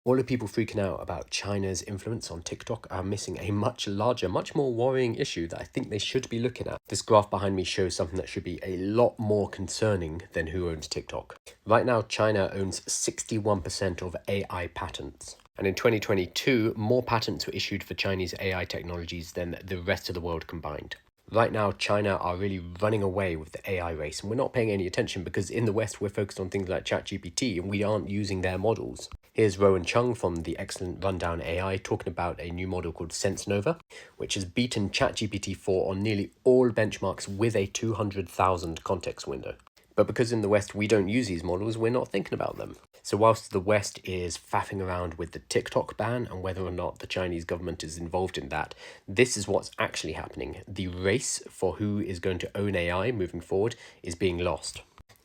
All the people freaking out about China's influence on TikTok are missing a much larger, much more worrying issue that I think they should be looking at. This graph behind me shows something that should be a lot more concerning than who owns TikTok. Right now, China owns 61% of AI patents. And in 2022, more patents were issued for Chinese AI technologies than the rest of the world combined. Right now, China are really running away with the AI race, and we're not paying any attention because in the West, we're focused on things like chatgpt and we aren't using their models. Here's Rowan Cheung from the excellent Rundown AI talking about a new model called SenseNova, which has beaten ChatGPT 4 on nearly all benchmarks with a 200,000 context window. But because in the West we don't use these models, we're not thinking about them. So whilst the West is faffing around with the TikTok ban and whether or not the Chinese government is involved in that, this is what's actually happening. The race for who is going to own AI moving forward is being lost.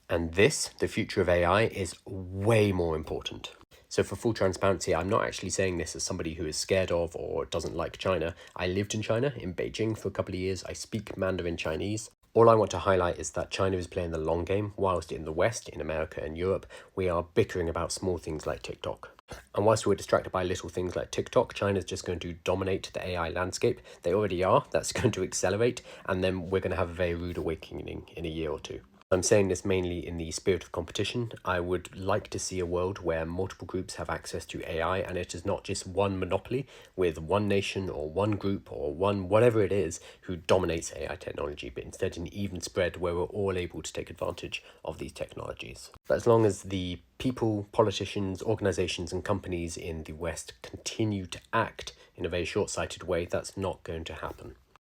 And this, the future of AI, is way more important. So for full transparency, I'm not actually saying this as somebody who is scared of or doesn't like China. I lived in China, in Beijing for a couple of years. I speak Mandarin Chinese. All I want to highlight is that China is playing the long game, whilst in the West, in America and Europe, we are bickering about small things like TikTok. And whilst we're distracted by little things like TikTok, China's just going to dominate the AI landscape. They already are. That's going to accelerate. And then we're going to have a very rude awakening in a year or two. I'm saying this mainly in the spirit of competition. I would like to see a world where multiple groups have access to AI and it is not just one monopoly with one nation or one group or one whatever it is who dominates AI technology, but instead an even spread where we're all able to take advantage of these technologies. But as long as the people, politicians, organizations and companies in the West continue to act in a very short-sighted way, that's not going to happen.